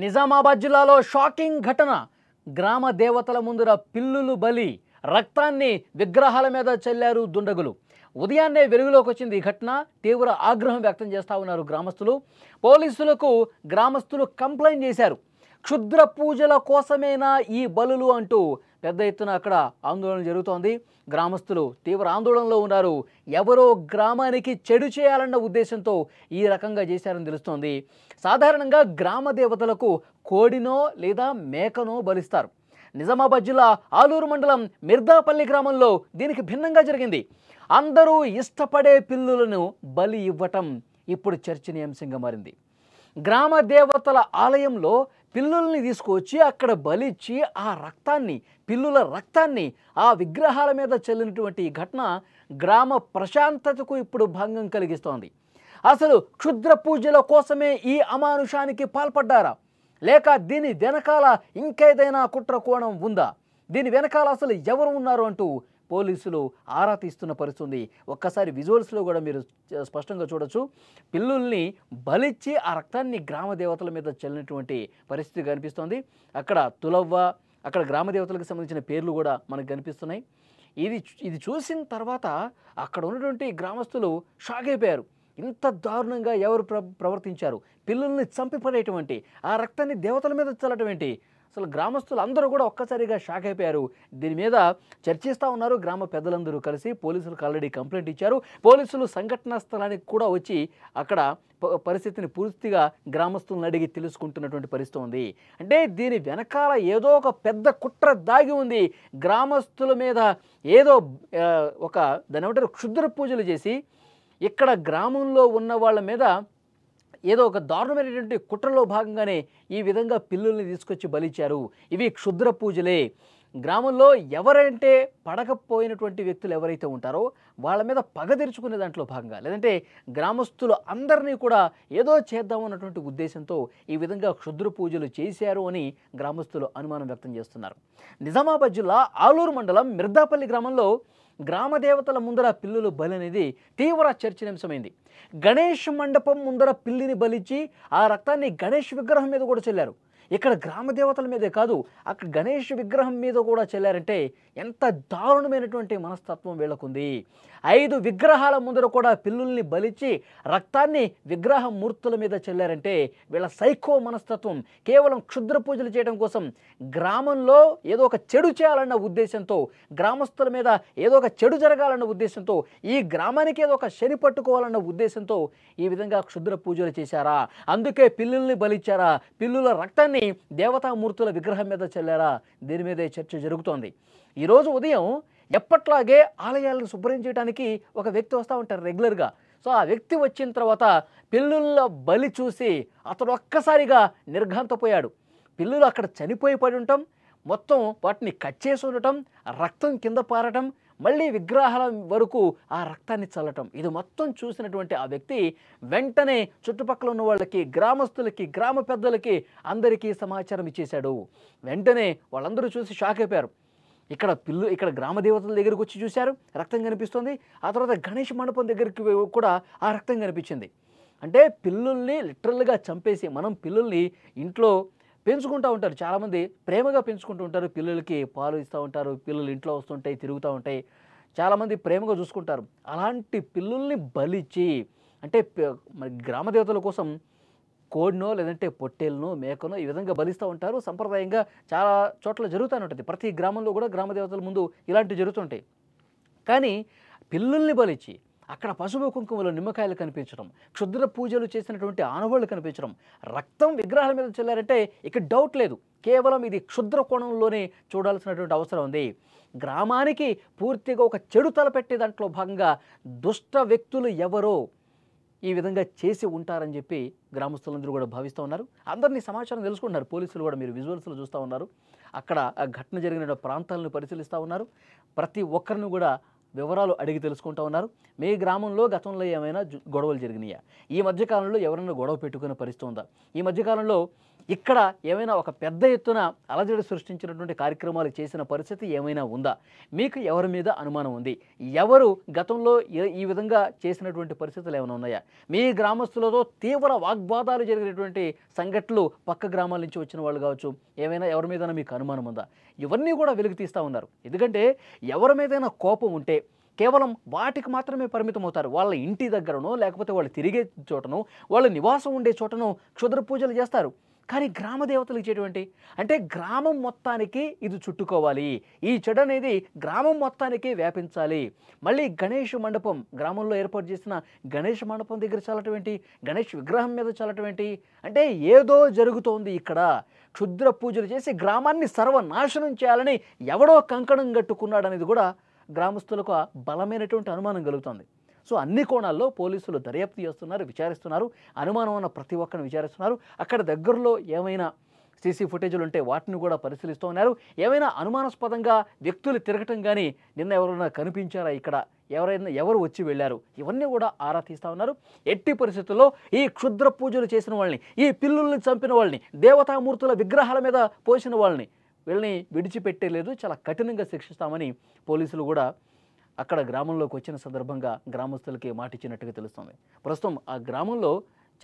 నిజామాబాద్ జిల్లాలో షాకింగ్ ఘటన. గ్రామ దేవతల ముందర పిల్లులు బలి, రక్తాన్ని విగ్రహాల మీద చల్లారు దుండగులు. ఉదయాన్నే వెలుగులోకి వచ్చింది ఈ ఘటన. తీవ్ర ఆగ్రహం వ్యక్తం చేస్తూ ఉన్నారు గ్రామస్తులు. పోలీసులకు గ్రామస్తులు కంప్లైంట్ చేశారు. క్షుద్ర పూజల కోసమేనా ఈ బలులు అంటూ పెద్ద ఎత్తున అక్కడ ఆందోళన జరుగుతోంది. గ్రామస్తులు తీవ్ర ఆందోళనలో ఉన్నారు. ఎవరో గ్రామానికి చెడు చేయాలన్న ఉద్దేశంతో ఈ రకంగా చేశారని తెలుస్తోంది. సాధారణంగా గ్రామ దేవతలకు కోడినో లేదా మేకనో బలిస్తారు. నిజామాబాద్ జిల్లా ఆలూరు మండలం మిర్దాపల్లి గ్రామంలో దీనికి భిన్నంగా జరిగింది. అందరూ ఇష్టపడే పిల్లులను బలి ఇవ్వటం ఇప్పుడు చర్చనీయాంశంగా మారింది. గ్రామ దేవతల ఆలయంలో పిల్లుల్ని తీసుకొచ్చి అక్కడ బలిచ్చి ఆ రక్తాన్ని, పిల్లుల రక్తాన్ని ఆ విగ్రహాల మీద చల్లినటువంటి ఈ ఘటన గ్రామ ప్రశాంతతకు ఇప్పుడు భంగం కలిగిస్తోంది. అసలు క్షుద్ర పూజల కోసమే ఈ అమానుషానికి పాల్పడ్డారా, లేక దీని వెనకాల ఇంకేదైనా కుట్ర కోణం ఉందా, దీని వెనకాల అసలు ఎవరు ఉన్నారు అంటూ పోలీసులు ఆరా తీస్తున్న పరిస్థితుంది. ఒక్కసారి విజువల్స్లో కూడా మీరు స్పష్టంగా చూడొచ్చు. పిల్లుల్ని బలిచ్చి ఆ రక్తాన్ని గ్రామ దేవతల మీద చల్లినటువంటి పరిస్థితి కనిపిస్తోంది. అక్కడ తులవ్వ, అక్కడ గ్రామ దేవతలకు సంబంధించిన పేర్లు కూడా మనకు కనిపిస్తున్నాయి. ఇది చూసిన తర్వాత అక్కడ ఉన్నటువంటి గ్రామస్తులు షాక్ అయిపోయారు. ఇంత దారుణంగా ఎవరు ప్రవర్తించారు, పిల్లుల్ని చంపిపడేటువంటి, ఆ రక్తాన్ని దేవతల మీద చల్లటం ఏంటి? అసలు గ్రామస్తులు అందరూ కూడా ఒక్కసారిగా షాక్ అయిపోయారు. దీని మీద చర్చిస్తూ ఉన్నారు. గ్రామ పెద్దలందరూ కలిసి పోలీసులకు ఆల్రెడీ కంప్లైంట్ ఇచ్చారు. పోలీసులు సంఘటనా స్థలానికి కూడా వచ్చి అక్కడ పరిస్థితిని పూర్తిగా గ్రామస్తులను అడిగి తెలుసుకుంటున్నటువంటి పరిస్థితి ఉంది. అంటే దీని వెనకాల ఏదో ఒక పెద్ద కుట్ర దాగి ఉంది. గ్రామస్తుల మీద ఏదో ఒక దాని ఏమంటారు క్షుద్ర పూజలు చేసి ఇక్కడ గ్రామంలో ఉన్న వాళ్ళ మీద ఏదో ఒక దారుణమైనటువంటి కుట్రలో భాగంగానే ఈ విధంగా పిల్లుల్ని తీసుకొచ్చి బలిచ్చారు. ఇవి క్షుద్ర పూజలే. గ్రామంలో ఎవరంటే పడకపోయినటువంటి వ్యక్తులు ఎవరైతే ఉంటారో వాళ్ళ మీద పగ తెరుచుకునే దాంట్లో భాగంగా, లేదంటే గ్రామస్తులు అందరినీ కూడా ఏదో చేద్దామన్నటువంటి ఉద్దేశంతో ఈ విధంగా క్షుద్ర పూజలు చేశారు అని గ్రామస్తులు అనుమానం వ్యక్తం చేస్తున్నారు. నిజామాబాద్ జిల్లా ఆలూరు మండలం మిర్దాపల్లి గ్రామంలో గ్రామ దేవతల ముందర పిల్లులు బలి అనేది తీవ్ర చర్చనీయాంశమైంది. గణేష్ మండపం ముందర పిల్లిని బలిచ్చి ఆ రక్తాన్ని గణేష్ విగ్రహం మీద కూడా చల్లారు. ఇక్కడ గ్రామ దేవతల మీదే కాదు, అక్కడ గణేష్ విగ్రహం మీద కూడా చల్లారంటే ఎంత దారుణమైనటువంటి మనస్తత్వం వీళ్ళకుంది. 5 విగ్రహాల ముందర కూడా పిల్లుల్ని బలిచ్చి రక్తాన్ని విగ్రహ మూర్తుల మీద చల్లారంటే వీళ్ళ సైకో మనస్తత్వం. కేవలం క్షుద్ర పూజలు చేయడం కోసం, గ్రామంలో ఏదో ఒక చెడు చేయాలన్న ఉద్దేశంతో, గ్రామస్తుల మీద ఏదో ఒక చెడు జరగాలన్న ఉద్దేశంతో, ఈ గ్రామానికి ఏదో ఒక శని పట్టుకోవాలన్న ఉద్దేశంతో ఈ విధంగా క్షుద్ర పూజలు చేశారా? అందుకే పిల్లుల్ని బలిచ్చారా? పిల్లుల రక్తాన్ని దేవతామూర్తుల విగ్రహం మీద చల్లారా? దీని మీదే చర్చ జరుగుతోంది. ఈరోజు ఉదయం ఎప్పట్లాగే ఆలయాలను శుభ్రం చేయడానికి ఒక వ్యక్తి వస్తూ ఉంటారు రెగ్యులర్గా. సో ఆ వ్యక్తి వచ్చిన తర్వాత పిల్లుల బలి చూసి అతడు ఒక్కసారిగా నిర్ఘాంతపోయాడు. పిల్లులు అక్కడ చనిపోయి పడి ఉండటం, మొత్తం వాటిని కట్ చేసి ఉండటం, రక్తం కింద పారటం, మళ్ళీ విగ్రహాల వరకు ఆ రక్తాన్ని చల్లటం, ఇది మొత్తం చూసినటువంటి ఆ వ్యక్తి వెంటనే చుట్టుపక్కల ఉన్న వాళ్ళకి, గ్రామస్తులకి, గ్రామ పెద్దలకి అందరికీ సమాచారం ఇచ్చేశాడు. వెంటనే వాళ్ళందరూ చూసి షాక్ అయిపోయారు. ఇక్కడ గ్రామ దేవతల దగ్గరికి వచ్చి చూశారు, రక్తం కనిపిస్తుంది. ఆ తర్వాత గణేష్ మండపం దగ్గరికి కూడా ఆ రక్తం కనిపించింది. అంటే పిల్లుల్ని లిటరల్గా చంపేసి, మనం పిల్లుల్ని ఇంట్లో పెంచుకుంటూ ఉంటారు, చాలామంది ప్రేమగా పెంచుకుంటూ ఉంటారు. పిల్లలకి పాలు ఇస్తూ ఉంటారు, పిల్లలు ఇంట్లో వస్తుంటాయి, తిరుగుతూ ఉంటాయి, చాలామంది ప్రేమగా చూసుకుంటారు. అలాంటి పిల్లుల్ని బలిచ్చి, అంటే గ్రామ దేవతల కోసం కోడినో లేదంటే పొట్టేలనో మేకనో ఈ విధంగా బలిస్తూ ఉంటారు. సంప్రదాయంగా చాలా చోట్ల జరుగుతూనే ఉంటుంది. ప్రతి గ్రామంలో కూడా గ్రామ దేవతల ముందు ఇలాంటివి జరుగుతుంటాయి. కానీ పిల్లుల్ని బలిచ్చి అక్కడ పసుపు కుంకుమలో నిమ్మకాయలు కనిపించడం, క్షుద్ర పూజలు చేసినటువంటి ఆనవాళ్లు కనిపించడం, రక్తం విగ్రహాల మీద చల్లారంటే ఇక డౌట్ లేదు, కేవలం ఇది క్షుద్ర కోణంలోనే చూడాల్సినటువంటి అవసరం ఉంది. గ్రామానికి పూర్తిగా ఒక చెడు తలపెట్టే దాంట్లో భాగంగా దుష్ట వ్యక్తులు ఎవరో ఈ విధంగా చేసి ఉంటారని చెప్పి గ్రామస్తులందరూ కూడా భావిస్తూ ఉన్నారు. అందరినీ సమాచారం తెలుసుకుంటున్నారు. పోలీసులు కూడా మీరు విజువల్స్లో చూస్తూ ఉన్నారు. అక్కడ ఆ ఘటన జరిగిన ప్రాంతాలను పరిశీలిస్తూ ఉన్నారు. ప్రతి ఒక్కరిని కూడా వివరాలు అడిగి తెలుసుకుంటూ ఉన్నారు. మీ గ్రామంలో గతంలో ఏమైనా గొడవలు జరిగినాయా? ఈ మధ్యకాలంలో ఎవరైనా గొడవ పెట్టుకునే పరిస్థితి ఉందా? ఈ మధ్యకాలంలో ఇక్కడ ఏమైనా ఒక పెద్ద ఎత్తున అలజడి సృష్టించినటువంటి కార్యక్రమాలు చేసిన పరిస్థితి ఏమైనా ఉందా? మీకు ఎవరి మీద అనుమానం ఉంది? ఎవరు గతంలో ఈ విధంగా చేసినటువంటి పరిస్థితులు ఏమైనా ఉన్నాయా? మీ గ్రామస్తులతో తీవ్ర వాగ్వాదాలు జరిగినటువంటి సంఘటనలు పక్క గ్రామాల నుంచి వచ్చిన వాళ్ళు కావచ్చు, ఏమైనా ఎవరి మీద మీకు అనుమానం ఉందా? ఇవన్నీ కూడా వెలుగు తీస్తూ ఉన్నారు. ఎందుకంటే ఎవరి మీదైనా కోపం ఉంటే కేవలం వాటికి మాత్రమే పరిమితం అవుతారు. వాళ్ళ ఇంటి దగ్గరనో లేకపోతే వాళ్ళు తిరిగే చోటనో వాళ్ళ నివాసం ఉండే చోటనో క్షుద్ర పూజలు చేస్తారు. కానీ గ్రామ దేవతలు ఇచ్చేటువంటి అంటే గ్రామం మొత్తానికి ఇది చుట్టుకోవాలి, ఈ చెడు అనేది గ్రామం మొత్తానికి వ్యాపించాలి. మళ్ళీ గణేష్ మండపం గ్రామంలో ఏర్పాటు చేసిన గణేష్ మండపం దగ్గర చల్లటం, గణేష్ విగ్రహం మీద చల్లటం, అంటే ఏదో జరుగుతోంది ఇక్కడ. క్షుద్ర పూజలు చేసి గ్రామాన్ని సర్వనాశనం చేయాలని ఎవడో కంకణం కట్టుకున్నాడు అనేది కూడా గ్రామస్తులకు బలమైనటువంటి అనుమానం కలుగుతుంది. సో అన్ని కోణాల్లో పోలీసులు దర్యాప్తు చేస్తున్నారు, విచారిస్తున్నారు. అనుమానం ఉన్న ప్రతి ఒక్కరిని విచారిస్తున్నారు. అక్కడ దగ్గరలో ఏమైనా సీసీ ఫుటేజీలు ఉంటే వాటిని కూడా పరిశీలిస్తూ ఉన్నారు. ఏమైనా అనుమానాస్పదంగా వ్యక్తులు తిరగటం కానీ నిన్న ఎవరైనా కనిపించారా, ఇక్కడ ఎవరు వచ్చి వెళ్ళారు, ఇవన్నీ కూడా ఆరా తీస్తూ ఉన్నారు. ఎట్టి పరిస్థితుల్లో ఈ క్షుద్ర పూజలు చేసిన వాళ్ళని, ఈ పిల్లుల్ని చంపిన వాళ్ళని, దేవతామూర్తుల విగ్రహాల మీద పోసిన వాళ్ళని వీళ్ళని విడిచిపెట్టేలేదు, చాలా కఠినంగా శిక్షిస్తామని పోలీసులు కూడా అక్కడ గ్రామంలోకి వచ్చిన సందర్భంగా గ్రామస్తులకి మాటిచ్చినట్టుగా తెలుస్తుంది. ప్రస్తుతం ఆ గ్రామంలో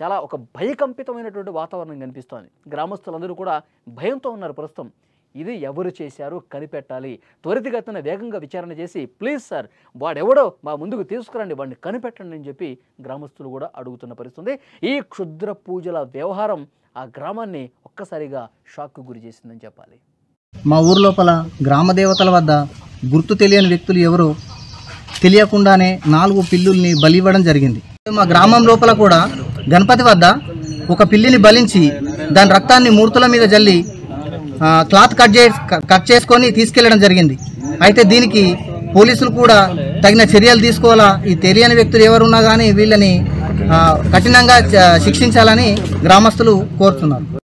చాలా ఒక భయకంపితమైనటువంటి వాతావరణం కనిపిస్తోంది. గ్రామస్తులందరూ కూడా భయంతో ఉన్నారు. ప్రస్తుతం ఇది ఎవరు చేశారు కనిపెట్టాలి, త్వరితగతిన వేగంగా విచారణ చేసి ప్లీజ్ సార్ వాడెవడో మా ముందుకు తీసుకురండి, వాడిని కనిపెట్టండి అని చెప్పి గ్రామస్తులు కూడా అడుగుతున్న పరిస్థితుంది. ఈ క్షుద్ర పూజల వ్యవహారం ఆ గ్రామాన్ని ఒక్కసారిగా షాక్కు గురి చేసిందని చెప్పాలి. మా ఊరు లోపల గ్రామ దేవతల వద్ద గుర్తు తెలియని వ్యక్తులు ఎవరో తెలియకుండానే 4 పిల్లుల్ని బలి ఇవ్వడం జరిగింది. మా గ్రామం లోపల కూడా గణపతి వద్ద ఒక పిల్లిని బలించి దాని రక్తాన్ని మూర్తుల మీద జల్లి క్లాత్ కట్ చేసుకొని తీసుకెళ్లడం జరిగింది. అయితే దీనికి పోలీసులు కూడా తగిన చర్యలు తీసుకోవాలా, ఈ తెలియని వ్యక్తులు ఎవరున్నా కానీ వీళ్ళని కఠినంగా శిక్షించాలని గ్రామస్తులు కోరుతున్నారు.